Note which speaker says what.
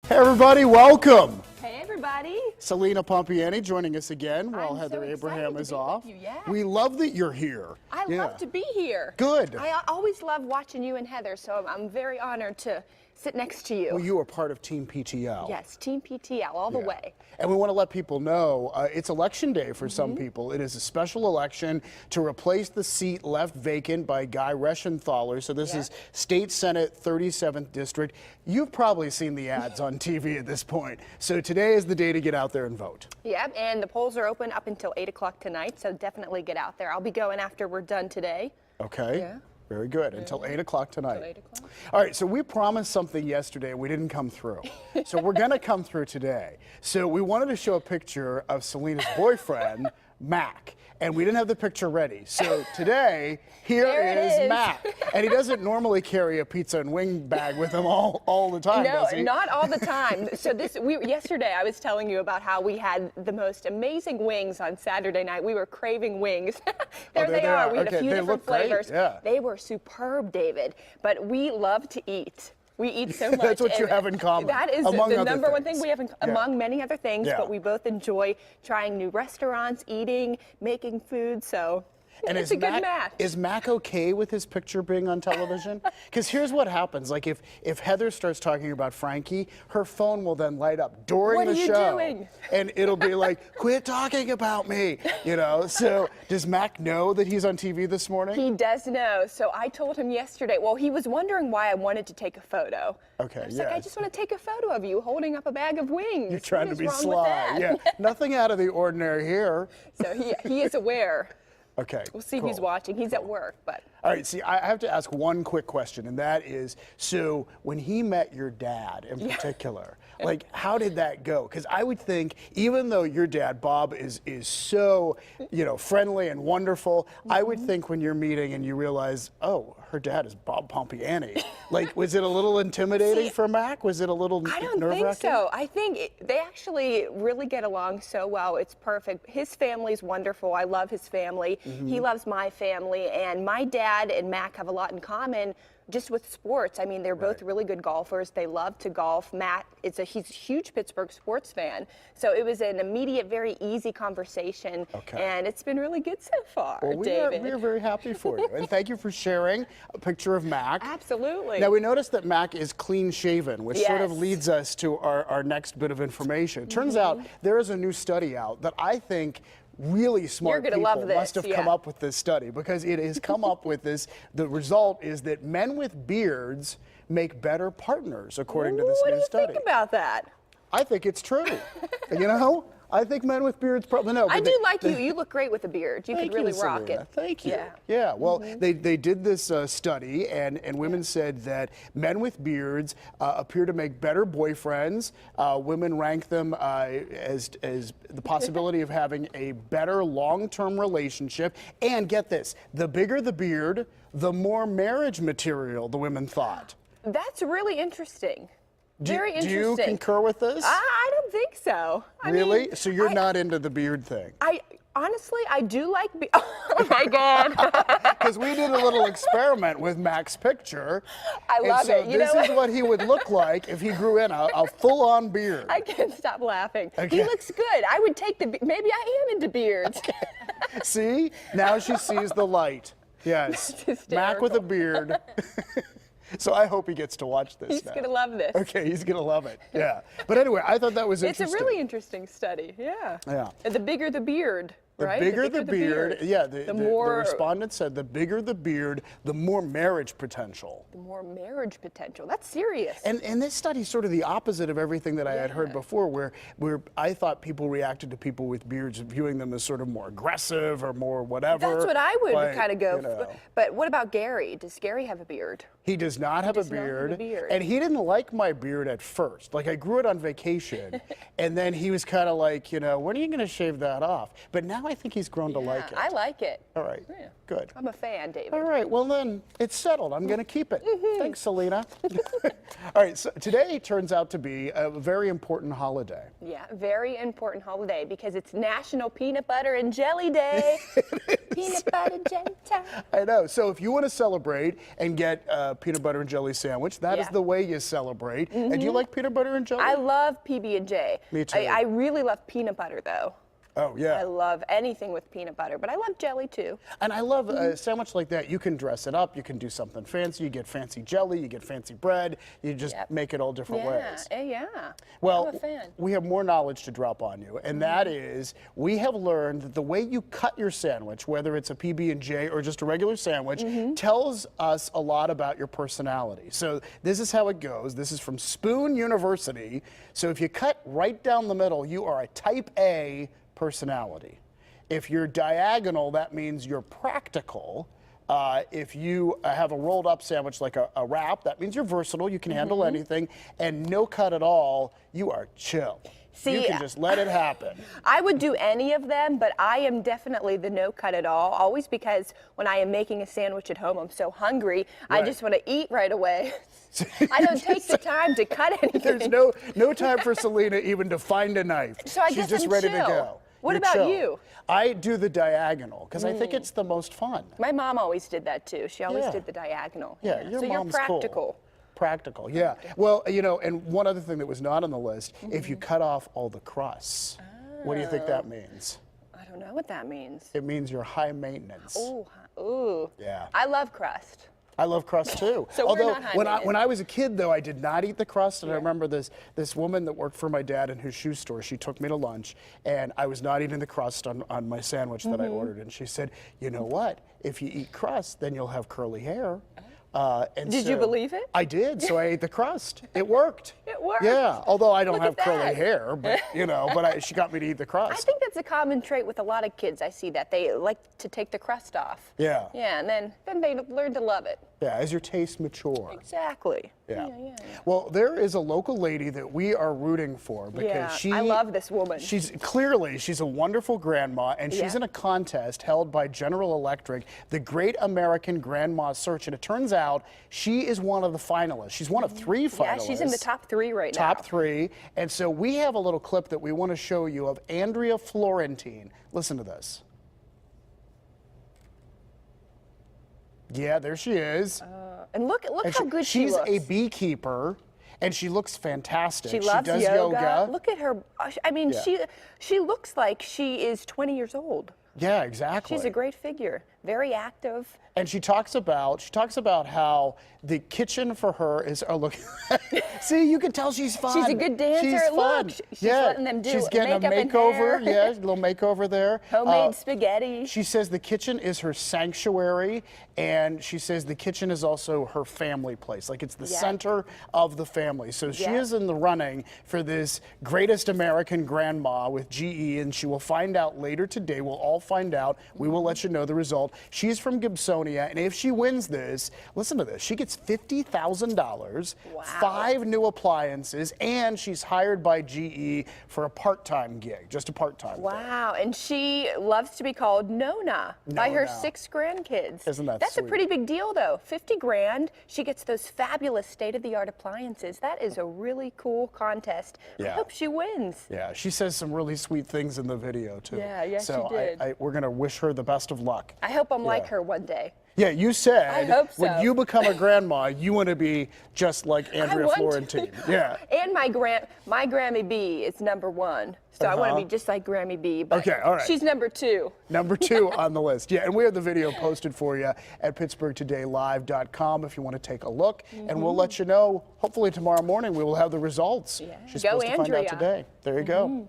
Speaker 1: Hey everybody, welcome.
Speaker 2: Hey everybody.
Speaker 1: Celina Pompeani joining us again while Heather
Speaker 2: so
Speaker 1: Abraham
Speaker 2: excited
Speaker 1: is
Speaker 2: to be
Speaker 1: off.
Speaker 2: with you, yeah.
Speaker 1: We love that you're here.
Speaker 2: I love to be here.
Speaker 1: Good.
Speaker 2: I always love watching you and Heather, so I'm very honored to sit next to you.
Speaker 1: Well, you are part of Team PTL.
Speaker 2: Yes, Team PTL all the way.
Speaker 1: And we want to let people know it's election day for some people. It is a special election to replace the seat left vacant by Guy Reschenthaler. So this is State Senate 37th District. You've probably seen the ads on TV at this point. So today is the day to get out there and vote.
Speaker 2: Yep, and the polls are open up until 8 o'clock tonight, so definitely get out there. I'll be going after we're done today.
Speaker 1: Okay.
Speaker 2: Yeah.
Speaker 1: Very good. Until 8 o'clock tonight.
Speaker 2: Until 8 o'clock.
Speaker 1: All right, so we promised something yesterday and we didn't come through. So we're going to come through today. So we wanted to show a picture of Celina's boyfriend, Mac. And we didn't have the picture ready. So today, here is Mac. And he doesn't normally carry a pizza and wing bag with him all the time, does he?
Speaker 2: No, not all the time. So yesterday I was telling you about how we had the most amazing wings on Saturday night. We were craving wings. There they are. We had a few different flavors.
Speaker 1: Yeah.
Speaker 2: They were superb, David. But we love to eat. We eat so much.
Speaker 1: That's what you have in common.
Speaker 2: That is the number one thing we have among many other things, but we both enjoy trying new restaurants, eating, making food, so it's a good match.
Speaker 1: Is Mac okay with his picture being on television? Because here's what happens. Like if Heather starts talking about Frankie, her phone will then light up during the show.
Speaker 2: What are you doing?
Speaker 1: And it'll be like, quit talking about me, you know? So does Mac know that he's on TV this morning?
Speaker 2: He does know. So I told him yesterday, well, he was wondering why I wanted to take a photo.
Speaker 1: Okay,
Speaker 2: I was like, I just want to take a photo of you holding up a bag of wings.
Speaker 1: You're trying to be
Speaker 2: wrong
Speaker 1: sly.
Speaker 2: with that?
Speaker 1: Yeah, nothing out of the ordinary here.
Speaker 2: So he is aware.
Speaker 1: Okay.
Speaker 2: We'll see if he's watching. He's at work, but.
Speaker 1: All right, see, I have to ask one quick question, and that is, so when he met your dad in particular, like, how did that go? Because I would think, even though your dad, Bob, is so, you know, friendly and wonderful, I would think when you're meeting and you realize, oh, her dad is Bob Pompeani. Like, was it a little intimidating for Mac? Was it a little nerve-wracking?
Speaker 2: I don't think so. I think they actually really get along so well. It's perfect. His family's wonderful. I love his family. He loves my family, and my dad and Mac have a lot in common just with sports. I mean, they're both really good golfers. They love to golf. Matt, he's a huge Pittsburgh sports fan. So it was an immediate, very easy conversation. And it's been really good so far,
Speaker 1: well,
Speaker 2: David.
Speaker 1: We are very happy for you. And thank you for sharing a picture of Mac.
Speaker 2: Absolutely.
Speaker 1: Now, we noticed that Mac is clean shaven, which sort of leads us to our next bit of information. It turns out there is a new study out that I think really smart people must have come up with this study, because it has come up with this. The result is that men with beards make better partners, according to this new study.
Speaker 2: What do you think about that?
Speaker 1: I think it's true. You know? I think men with beards probably no.
Speaker 2: I do like you. You look great with a beard. You could really rock it.
Speaker 1: Thank you. Yeah. Well, they did this study, and women said that men with beards appear to make better boyfriends. Women rank them as the possibility of having a better long-term relationship. And get this: the bigger the beard, the more marriage material the women thought.
Speaker 2: That's really interesting. Very interesting.
Speaker 1: Do you concur with this?
Speaker 2: I don't think so.
Speaker 1: Really?
Speaker 2: I mean,
Speaker 1: So you're not into the beard thing?
Speaker 2: Honestly, I do like oh my God.
Speaker 1: Because we did a little experiment with Mac's picture.
Speaker 2: I love it.
Speaker 1: This is what he would look like if he grew in a full-on beard.
Speaker 2: I can't stop laughing. He looks good. I would take maybe I am into beards.
Speaker 1: See? Now she sees the light. Yes. Mac with a beard. So I hope he gets to watch this.
Speaker 2: He's going to love this.
Speaker 1: Okay, he's going to love it. Yeah. But anyway, I thought that was interesting.
Speaker 2: It's a really interesting study. Yeah. Yeah. And the bigger the beard. Right?
Speaker 1: The bigger the beard, the respondents said the bigger the beard, the more marriage potential.
Speaker 2: The more marriage potential. That's serious.
Speaker 1: And this study is sort of the opposite of everything that I had heard before, where I thought people reacted to people with beards, viewing them as sort of more aggressive or more whatever.
Speaker 2: That's what I would kind of go for. But what about Gary? Does Gary have a beard?
Speaker 1: He does not have a beard. And he didn't like my beard at first. Like, I grew it on vacation, and then he was kind of like, you know, when are you going to shave that off? But now I think he's grown to like it.
Speaker 2: I like it.
Speaker 1: All right. Good.
Speaker 2: I'm a fan, David.
Speaker 1: All right. Well, then it's settled. I'm going to keep it. Thanks, Celina. All right. So today turns out to be a very important holiday.
Speaker 2: Yeah, very important holiday because it's National Peanut Butter and Jelly Day. Peanut butter jelly time.
Speaker 1: I know. So if you want to celebrate and get peanut butter and jelly sandwich. That is
Speaker 2: Yeah.
Speaker 1: the way you celebrate. And do you like peanut butter and jelly?
Speaker 2: I love PB&J.
Speaker 1: Me too.
Speaker 2: I really love peanut butter, though.
Speaker 1: Oh, yeah.
Speaker 2: I love anything with peanut butter, but I love jelly too.
Speaker 1: And I love a sandwich like that. You can dress it up. You can do something fancy. You get fancy jelly. You get fancy bread. You just make it all different ways.
Speaker 2: Yeah.
Speaker 1: Well,
Speaker 2: I'm a fan.
Speaker 1: we have more knowledge to drop on you, and that is we have learned that the way you cut your sandwich, whether it's a PB&J or just a regular sandwich, tells us a lot about your personality. So this is how it goes. This is from Spoon University. So if you cut right down the middle, you are a type A personality. If you're diagonal, that means you're practical. If you have a rolled up sandwich like a wrap, that means you're versatile, you can handle anything. And no cut at all, you are chill.
Speaker 2: See,
Speaker 1: you can just let it happen.
Speaker 2: I would do any of them, but I am definitely the no cut at all, always because when I am making a sandwich at home, I'm so hungry, I just want to eat right away. I don't take the time to cut anything.
Speaker 1: There's no time for Celina even to find a knife.
Speaker 2: So I
Speaker 1: She's
Speaker 2: guess
Speaker 1: just
Speaker 2: I'm
Speaker 1: ready to
Speaker 2: chill.
Speaker 1: go.
Speaker 2: What
Speaker 1: You're
Speaker 2: about
Speaker 1: chill.
Speaker 2: you?
Speaker 1: I do the diagonal because I think it's the most fun.
Speaker 2: My mom always did that too. She always
Speaker 1: Yeah.
Speaker 2: did the diagonal.
Speaker 1: Yeah, your
Speaker 2: so
Speaker 1: mom's
Speaker 2: you're practical.
Speaker 1: cool. Practical, yeah. Well, you know, and one other thing that was not on the list, if you cut off all the crusts, what do you think that means?
Speaker 2: I don't know what that means.
Speaker 1: It means you're high maintenance.
Speaker 2: Ooh.
Speaker 1: Yeah.
Speaker 2: I love crust.
Speaker 1: I love crust too.
Speaker 2: So we're
Speaker 1: Although
Speaker 2: not high
Speaker 1: when
Speaker 2: maintenance.
Speaker 1: I was a kid though, I did not eat the crust, and I remember this woman that worked for my dad in his shoe store. She took me to lunch, and I was not eating the crust on my sandwich that I ordered, and she said, "You know what? If you eat crust, then you'll have curly hair." And
Speaker 2: Did you
Speaker 1: so
Speaker 2: believe it?
Speaker 1: I did. So I ate the crust. It worked.
Speaker 2: It worked.
Speaker 1: Yeah. Although I don't
Speaker 2: Look
Speaker 1: have
Speaker 2: at
Speaker 1: curly
Speaker 2: that.
Speaker 1: hair, but you know, she got me to eat the crust.
Speaker 2: I think that's a common trait with a lot of kids. I see that they like to take the crust off.
Speaker 1: Yeah.
Speaker 2: Yeah, and then they learn to love it.
Speaker 1: Yeah, as your tastes mature.
Speaker 2: Exactly.
Speaker 1: Yeah. Well, there is a local lady that we are rooting for because
Speaker 2: I love this woman.
Speaker 1: She's a wonderful grandma, and she's in a contest held by General Electric, the Great American Grandma Search, and it turns out she is one of the finalists. She's one of 3 finalists.
Speaker 2: Yeah, she's in the top 3 right now.
Speaker 1: Top 3, and so we have a little clip that we want to show you of Andrea Florentine. Listen to this. Yeah, there she is.
Speaker 2: And look
Speaker 1: And
Speaker 2: how good she
Speaker 1: she's
Speaker 2: looks.
Speaker 1: a beekeeper, and she looks fantastic.
Speaker 2: She loves
Speaker 1: does
Speaker 2: yoga. Look at her. I mean,
Speaker 1: Yeah.
Speaker 2: she looks like she is 20 years old.
Speaker 1: Yeah, exactly.
Speaker 2: She's a great figure, very active.
Speaker 1: And she talks about how the kitchen for her is. Oh, look. See, you can tell she's fun.
Speaker 2: She's a good dancer.
Speaker 1: She's fun.
Speaker 2: Look, she's letting them do
Speaker 1: She's getting a
Speaker 2: makeup and
Speaker 1: makeover.
Speaker 2: hair.
Speaker 1: Yeah, a little makeover there.
Speaker 2: Homemade spaghetti.
Speaker 1: She says the kitchen is her sanctuary, and she says the kitchen is also her family place. Like it's the center of the family. So she is in the running for this Greatest American Grandma with GE, and she will find out later today. We'll all find out. We will let you know the result. She's from Gibsonia, and if she wins this, listen to this. She gets $50,000, 5 new appliances, and she's hired by GE for a part-time gig, just a part-time thing.
Speaker 2: Wow, and she loves to be called Nona by her
Speaker 1: Nona.
Speaker 2: 6 grandkids.
Speaker 1: Isn't that
Speaker 2: That's
Speaker 1: sweet?
Speaker 2: a pretty big deal, though. 50 grand. She gets those fabulous state-of-the-art appliances. That is a really cool contest. I
Speaker 1: Yeah.
Speaker 2: hope she wins.
Speaker 1: Yeah, she says some really sweet things in the video, too.
Speaker 2: Yeah,
Speaker 1: so
Speaker 2: she did.
Speaker 1: we're going to wish her the best of luck.
Speaker 2: I hope I'm like her one day.
Speaker 1: Yeah, you said
Speaker 2: I hope so.
Speaker 1: when you become a grandma, you want to be just like Andrea
Speaker 2: want to.
Speaker 1: Florentine. Yeah.
Speaker 2: And my Grammy B is #1. So I want to be just like Grammy B. But
Speaker 1: Okay, all right.
Speaker 2: she's #2.
Speaker 1: Number 2 on the list. Yeah, and we have the video posted for you at PittsburghTodayLive.com if you want to take a look. And we'll let you know, hopefully tomorrow morning, we will have the results.
Speaker 2: Yeah.
Speaker 1: She's
Speaker 2: Go
Speaker 1: supposed to find out
Speaker 2: Andrea.
Speaker 1: today. There you go.